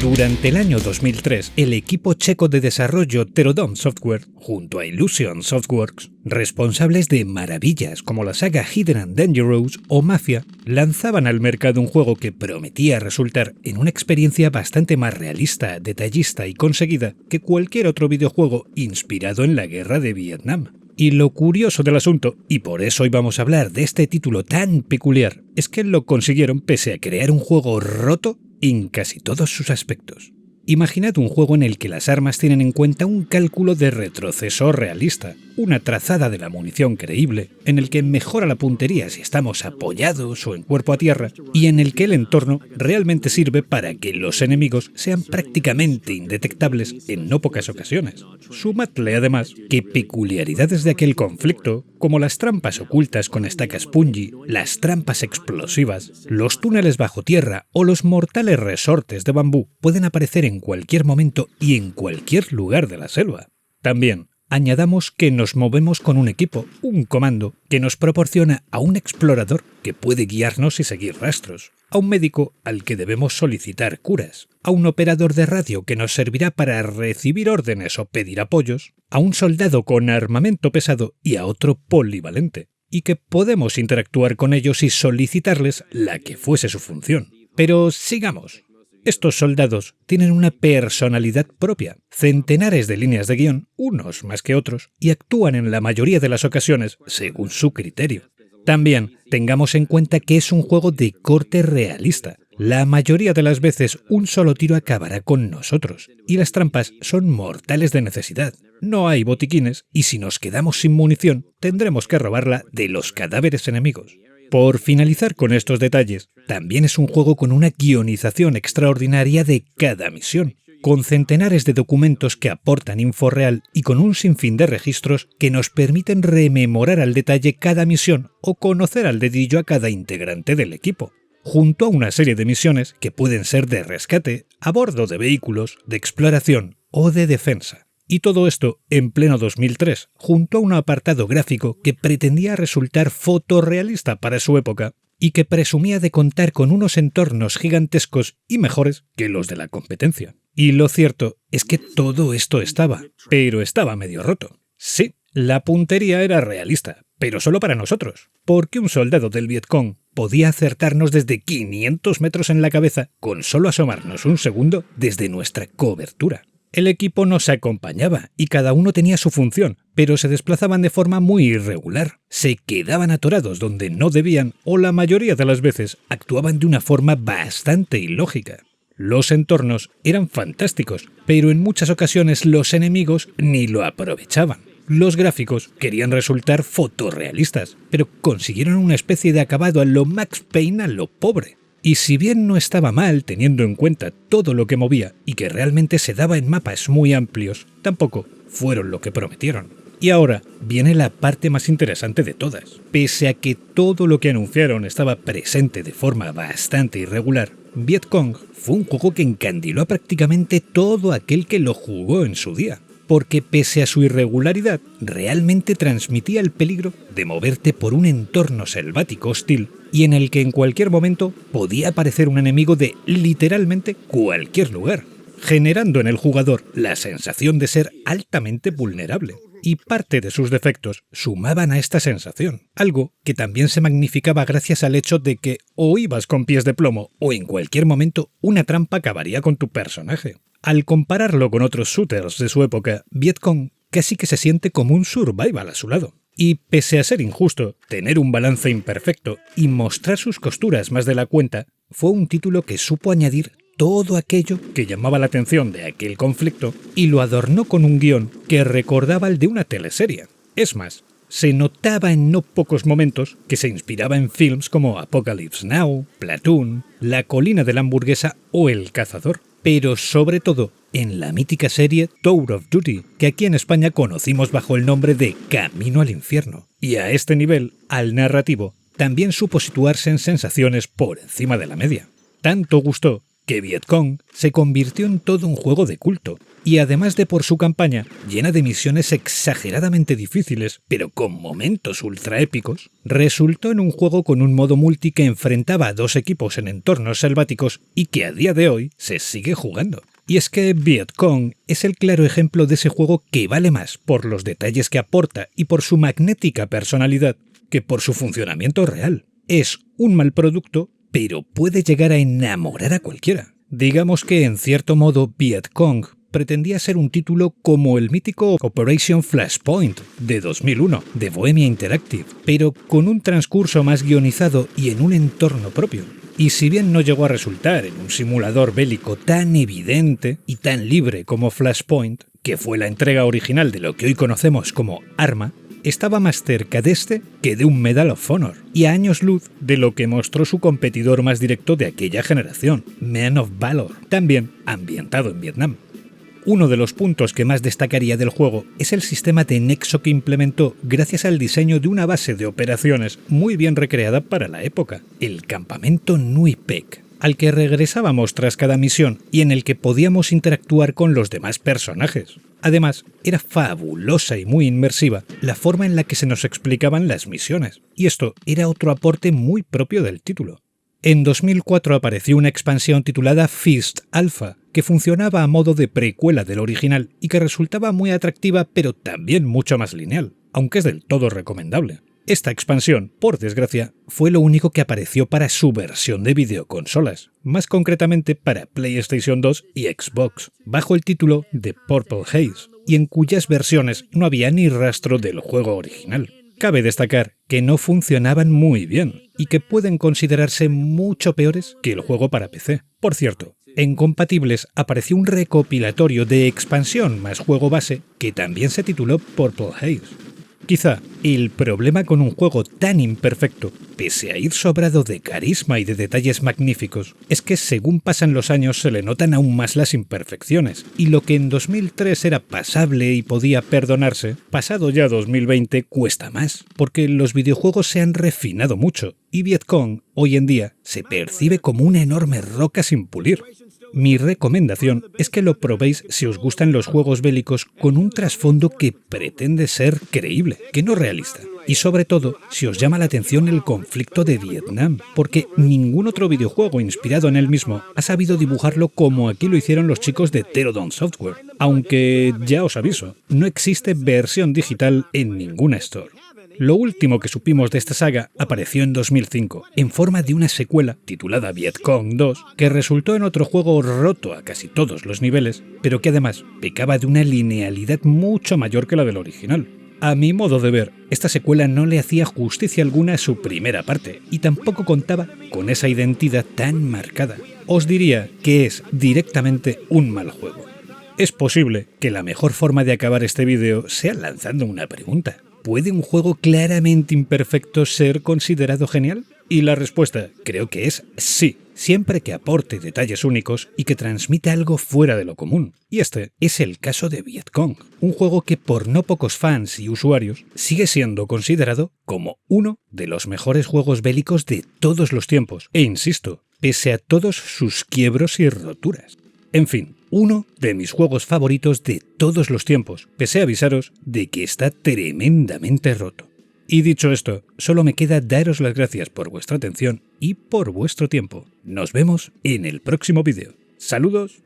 Durante el año 2003, el equipo checo de desarrollo Pterodome Software, junto a Illusion Softworks, responsables de maravillas como la saga Hidden and Dangerous o Mafia, lanzaban al mercado un juego que prometía resultar en una experiencia bastante más realista, detallista y conseguida que cualquier otro videojuego inspirado en la guerra de Vietnam. Y lo curioso del asunto, y por eso hoy vamos a hablar de este título tan peculiar, es que lo consiguieron pese a crear un juego roto en casi todos sus aspectos. Imaginad un juego en el que las armas tienen en cuenta un cálculo de retroceso realista, una trazada de la munición creíble, en el que mejora la puntería si estamos apoyados o en cuerpo a tierra, y en el que el entorno realmente sirve para que los enemigos sean prácticamente indetectables en no pocas ocasiones. Sumadle además que peculiaridades de aquel conflicto, como las trampas ocultas con estacas punji, las trampas explosivas, los túneles bajo tierra o los mortales resortes de bambú, pueden aparecer en cualquier momento y en cualquier lugar de la selva. También, añadamos que nos movemos con un equipo, un comando, que nos proporciona a un explorador que puede guiarnos y seguir rastros, a un médico al que debemos solicitar curas, a un operador de radio que nos servirá para recibir órdenes o pedir apoyos, a un soldado con armamento pesado y a otro polivalente, y que podemos interactuar con ellos y solicitarles la que fuese su función. Pero sigamos. Estos soldados tienen una personalidad propia, centenares de líneas de guión, unos más que otros, y actúan en la mayoría de las ocasiones según su criterio. También tengamos en cuenta que es un juego de corte realista. La mayoría de las veces un solo tiro acabará con nosotros, y las trampas son mortales de necesidad. No hay botiquines, y si nos quedamos sin munición, tendremos que robarla de los cadáveres enemigos. Por finalizar con estos detalles, también es un juego con una guionización extraordinaria de cada misión, con centenares de documentos que aportan info real y con un sinfín de registros que nos permiten rememorar al detalle cada misión o conocer al dedillo a cada integrante del equipo, junto a una serie de misiones que pueden ser de rescate, a bordo de vehículos, de exploración o de defensa. Y todo esto en pleno 2003, junto a un apartado gráfico que pretendía resultar fotorrealista para su época y que presumía de contar con unos entornos gigantescos y mejores que los de la competencia. Y lo cierto es que todo esto estaba, pero estaba medio roto. Sí, la puntería era realista, pero solo para nosotros, porque un soldado del Vietcong podía acertarnos desde 500 metros en la cabeza con solo asomarnos un segundo desde nuestra cobertura. El equipo nos acompañaba y cada uno tenía su función, pero se desplazaban de forma muy irregular. Se quedaban atorados donde no debían o la mayoría de las veces actuaban de una forma bastante ilógica. Los entornos eran fantásticos, pero en muchas ocasiones los enemigos ni lo aprovechaban. Los gráficos querían resultar fotorrealistas, pero consiguieron una especie de acabado a lo Max Payne a lo pobre. Y si bien no estaba mal teniendo en cuenta todo lo que movía y que realmente se daba en mapas muy amplios, tampoco fueron lo que prometieron. Y ahora viene la parte más interesante de todas. Pese a que todo lo que anunciaron estaba presente de forma bastante irregular, Vietcong fue un juego que encandiló a prácticamente todo aquel que lo jugó en su día. Porque pese a su irregularidad, realmente transmitía el peligro de moverte por un entorno selvático hostil y en el que en cualquier momento podía aparecer un enemigo de literalmente cualquier lugar, generando en el jugador la sensación de ser altamente vulnerable. Y parte de sus defectos sumaban a esta sensación, algo que también se magnificaba gracias al hecho de que o ibas con pies de plomo o en cualquier momento una trampa acabaría con tu personaje. Al compararlo con otros shooters de su época, Vietcong casi que se siente como un survival a su lado. Y pese a ser injusto, tener un balance imperfecto y mostrar sus costuras más de la cuenta, fue un título que supo añadir todo aquello que llamaba la atención de aquel conflicto y lo adornó con un guión que recordaba el de una teleserie. Es más, se notaba en no pocos momentos que se inspiraba en films como Apocalypse Now, Platoon, La colina de la hamburguesa o El cazador, pero sobre todo en la mítica serie Tour of Duty, que aquí en España conocimos bajo el nombre de Camino al infierno. Y a este nivel, al narrativo, también supo situarse en sensaciones por encima de la media. Tanto gustó que Vietcong se convirtió en todo un juego de culto, y además de por su campaña, llena de misiones exageradamente difíciles, pero con momentos ultra épicos, resultó en un juego con un modo multi que enfrentaba a dos equipos en entornos selváticos y que a día de hoy se sigue jugando. Y es que Vietcong es el claro ejemplo de ese juego que vale más por los detalles que aporta y por su magnética personalidad que por su funcionamiento real. Es un mal producto, pero puede llegar a enamorar a cualquiera. Digamos que en cierto modo Vietcong pretendía ser un título como el mítico Operation Flashpoint de 2001 de Bohemia Interactive, pero con un transcurso más guionizado y en un entorno propio. Y si bien no llegó a resultar en un simulador bélico tan evidente y tan libre como Flashpoint, que fue la entrega original de lo que hoy conocemos como Arma, estaba más cerca de este que de un Medal of Honor, y a años luz de lo que mostró su competidor más directo de aquella generación, Man of Valor, también ambientado en Vietnam. Uno de los puntos que más destacaría del juego es el sistema de nexo que implementó gracias al diseño de una base de operaciones muy bien recreada para la época, el campamento Nui Pec, al que regresábamos tras cada misión y en el que podíamos interactuar con los demás personajes. Además, era fabulosa y muy inmersiva la forma en la que se nos explicaban las misiones, y esto era otro aporte muy propio del título. En 2004 apareció una expansión titulada Fist Alpha, que funcionaba a modo de precuela del original y que resultaba muy atractiva pero también mucho más lineal, aunque es del todo recomendable. Esta expansión, por desgracia, fue lo único que apareció para su versión de videoconsolas, más concretamente para PlayStation 2 y Xbox, bajo el título de Purple Haze, y en cuyas versiones no había ni rastro del juego original. Cabe destacar que no funcionaban muy bien y que pueden considerarse mucho peores que el juego para PC. Por cierto, en Compatibles apareció un recopilatorio de expansión más juego base que también se tituló Purple Haze. Quizá el problema con un juego tan imperfecto, pese a ir sobrado de carisma y de detalles magníficos, es que según pasan los años se le notan aún más las imperfecciones, y lo que en 2003 era pasable y podía perdonarse, pasado ya 2020 cuesta más, porque los videojuegos se han refinado mucho, y Vietcong hoy en día se percibe como una enorme roca sin pulir. Mi recomendación es que lo probéis si os gustan los juegos bélicos con un trasfondo que pretende ser creíble, que no realista. Y sobre todo, si os llama la atención el conflicto de Vietnam, porque ningún otro videojuego inspirado en él mismo ha sabido dibujarlo como aquí lo hicieron los chicos de Pterodon Software. Aunque, ya os aviso, no existe versión digital en ninguna store. Lo último que supimos de esta saga apareció en 2005, en forma de una secuela titulada Vietcong 2, que resultó en otro juego roto a casi todos los niveles, pero que además pecaba de una linealidad mucho mayor que la del original. A mi modo de ver, esta secuela no le hacía justicia alguna a su primera parte, y tampoco contaba con esa identidad tan marcada. Os diría que es directamente un mal juego. Es posible que la mejor forma de acabar este vídeo sea lanzando una pregunta. ¿Puede un juego claramente imperfecto ser considerado genial? Y la respuesta creo que es sí, siempre que aporte detalles únicos y que transmita algo fuera de lo común. Y este es el caso de Vietcong, un juego que por no pocos fans y usuarios sigue siendo considerado como uno de los mejores juegos bélicos de todos los tiempos, e insisto, pese a todos sus quiebros y roturas. En fin, uno de mis juegos favoritos de todos los tiempos, pese a avisaros de que está tremendamente roto. Y dicho esto, solo me queda daros las gracias por vuestra atención y por vuestro tiempo. Nos vemos en el próximo vídeo. ¡Saludos!